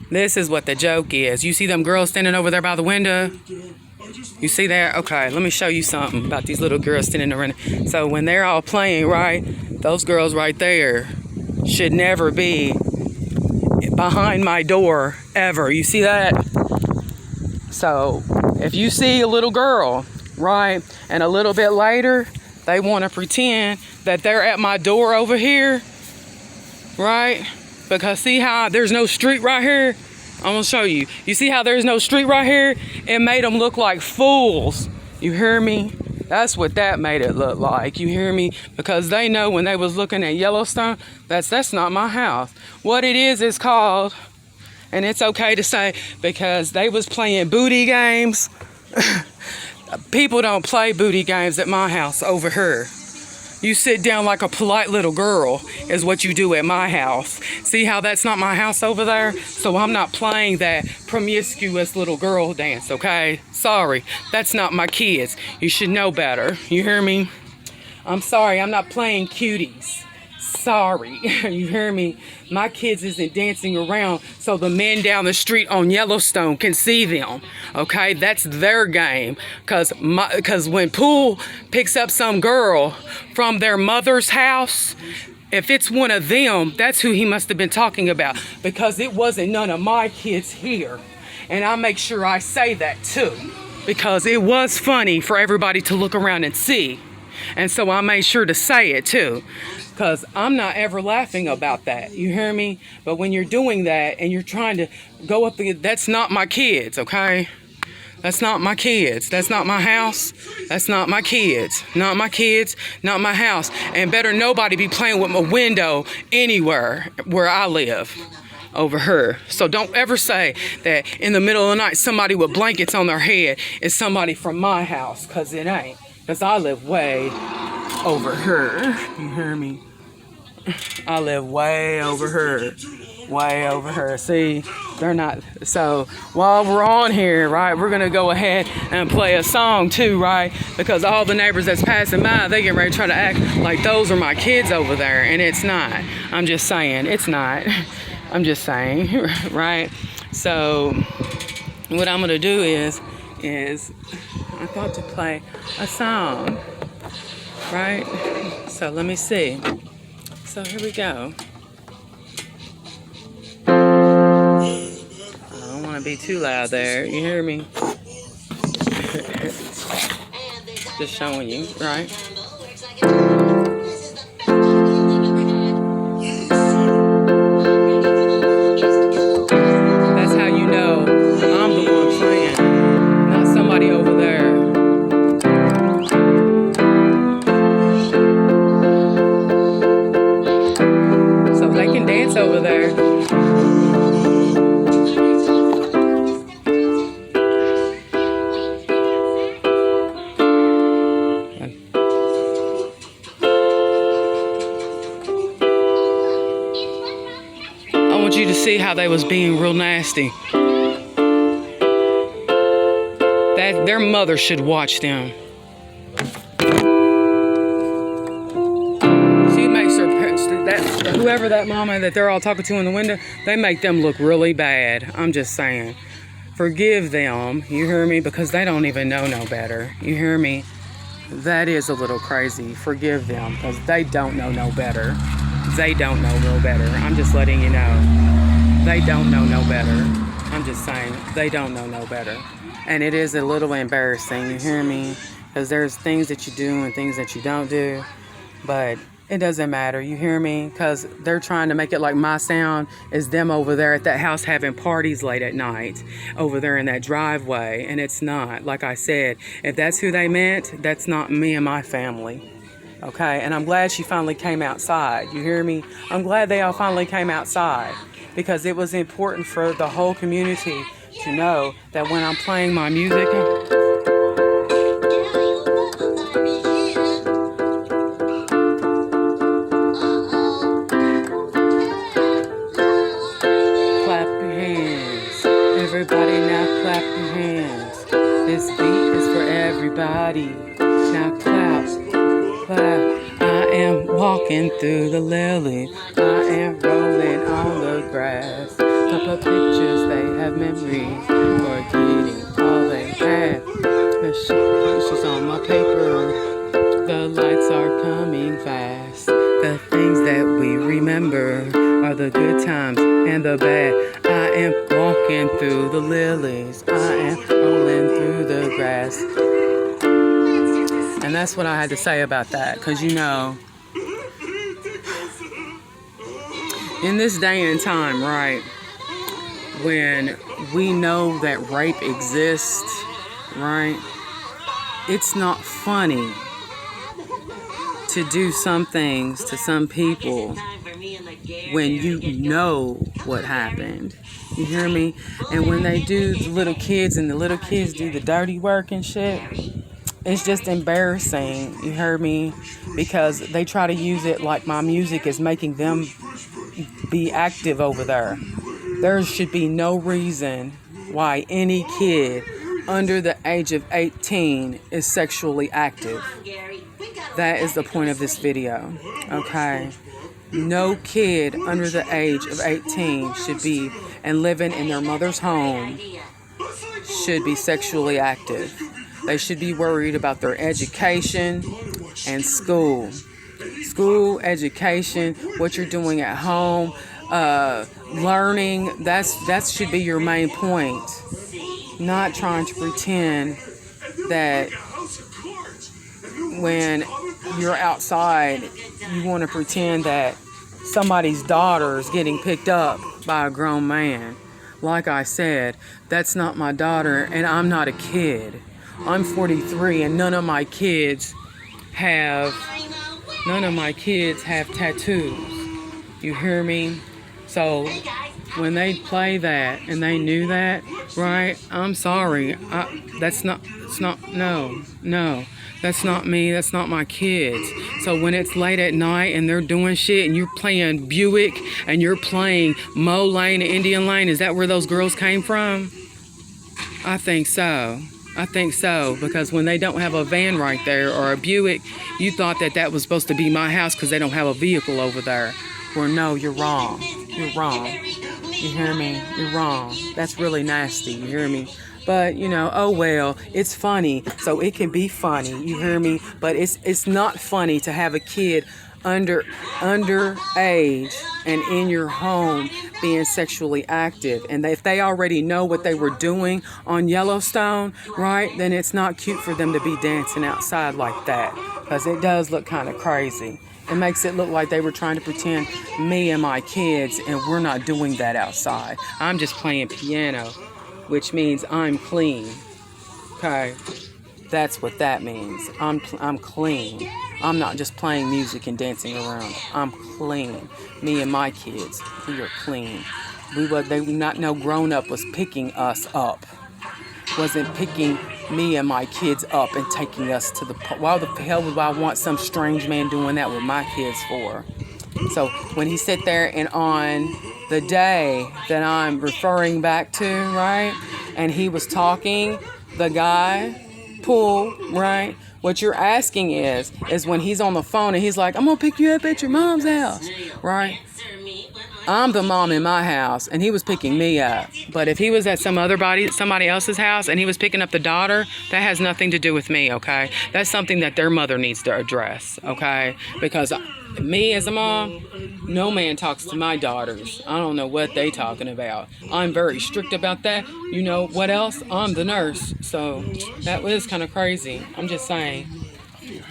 This is what the joke is. You see them girls standing over there by the window? You see that? Okay, let me show you something about these little girls standing around. So when they're all playing, right, those girls right there should never be behind my door ever. You see that? So if you see a little girl, right, and a little bit later they want to pretend that they're at my door over here, right? Because see how there's no street right here? I'm gonna show you. You see how there's no street right here? It made them look like fools. You hear me? That's what that made it look like. You hear me? Because they know when they was looking at Yellowstone, that's not my house. What it is called, and it's okay to say, because they was playing booty games. People don't play booty games at my house over here. You sit down like a polite little girl is what you do at my house. See how that's not my house over there? So I'm not playing that promiscuous little girl dance, okay? Sorry, that's not my kids. You should know better. You hear me? I'm sorry, I'm not playing cuties. Sorry, you hear me? My kids isn't dancing around so the men down the street on Yellowstone can see them, okay? That's their game. Cause when Pool picks up some girl from their mother's house, if it's one of them, that's who he must have been talking about, because it wasn't none of my kids here. And I make sure I say that too, because it was funny for everybody to look around and see. And so I made sure to say it too, because I'm not ever laughing about that. You hear me? But when you're doing that and you're trying to go up against, that's not my kids, okay? That's not my kids. That's not my house. That's not my kids. Not my kids, not my house. And better nobody be playing with my window anywhere where I live over here. So don't ever say that in the middle of the night somebody with blankets on their head is somebody from my house, because it ain't. Because I live way over here. You hear me? I live way over here. Way over here. See, they're not. So while we're on here, right, we're going to go ahead and play a song too, right? Because all the neighbors that's passing by, they get ready to try to act like those are my kids over there. And it's not. I'm just saying. It's not. I'm just saying, right? So what I'm going to do is I thought to play a song, right? So let me see. So here we go. I don't want to be too loud there. You hear me? Just showing you, right? That's how you know I'm the one playing, not somebody over there. So they can dance over there. I want you to see how they was being real nasty. That their mother should watch them. She makes her whoever that mama that they're all talking to in the window, they make them look really bad. I'm just saying. Forgive them, you hear me? Because they don't even know no better. You hear me? That is a little crazy. Forgive them, because they don't know no better. They don't know no better. I'm just letting you know. They don't know no better. I'm just saying, they don't know no better. And it is a little embarrassing, you hear me? Because there's things that you do and things that you don't do. But it doesn't matter, you hear me? Because they're trying to make it like my sound is them over there at that house having parties late at night over there in that driveway. And it's not. Like I said, if that's who they meant, that's not me and my family. Okay? And I'm glad she finally came outside. You hear me? I'm glad they all finally came outside. Because it was important for the whole community to know that when I'm playing my music, clap your hands. Everybody now clap your hands. This beat is for everybody. Now clap, clap. I am walking through the lily. I am rolling on the grass. couple of pictures, they have memories, forgetting all they had. It's just on my paper. The lights are coming fast. The things that we remember are the good times and the bad. I am walking through the lilies. I am rolling through the grass. And that's what I had to say about that. Because, you know, in this day and time, right, when we know that rape exists, right, it's not funny to do some things to some people when you know what happened. You hear me? And when they do the little kids and the little kids do the dirty work and shit, it's just embarrassing. You heard me? Because they try to use it like my music is making them be active over there. There should be no reason why any kid under the age of 18 is sexually active. That is the point of this video, okay? No kid under the age of 18 should be, and living in their mother's home, should be sexually active. They should be worried about their education and school. School, education, what you're doing at home, learning, that should be your main point. Not trying to pretend that when you're outside, you want to pretend that somebody's daughter is getting picked up by a grown man. Like I said, that's not my daughter, and I'm not a kid. I'm 43, and none of my kids have tattoos. You hear me? So when they play that and they knew that, right? I'm sorry. That's not me. That's not my kids. So when it's late at night and they're doing shit and you're playing Buick and you're playing Mo Lane and Indian Lane, is that where those girls came from? I think so. Because when they don't have a van right there or a Buick, you thought that was supposed to be my house because they don't have a vehicle over there. Well, no, you're wrong. You're wrong. You hear me? You're wrong. That's really nasty. You hear me? But, you know, oh well, it's funny, so it can be funny. You hear me? But it's not funny to have a kid underage and in your home being sexually active. And if they already know what they were doing on Yellowstone, right, then it's not cute for them to be dancing outside like that, because it does look kind of crazy. It makes it look like they were trying to pretend me and my kids, and we're not doing that outside. I'm just playing piano, which means I'm clean. Okay, that's what that means. I'm clean. I'm not just playing music and dancing around. I'm clean. Me and my kids, we are clean. No grown up was picking us up. Wasn't picking me and my kids up and taking us to the park. Why the hell would I want some strange man doing that with my kids for? So when he sit there and on the day that I'm referring back to, right, and he was talking, the guy, Pool, right, what you're asking is when he's on the phone and he's like, I'm gonna pick you up at your mom's house, right? I'm the mom in my house, and he was picking me up. But if he was at somebody else's house and he was picking up the daughter, that has nothing to do with me, okay? That's something that their mother needs to address, okay? Because me as a mom, no man talks to my daughters. I don't know what they talking about. I'm very strict about that. You know what else? I'm the nurse. So that is kind of crazy. I'm just saying.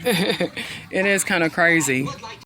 It is kind of crazy.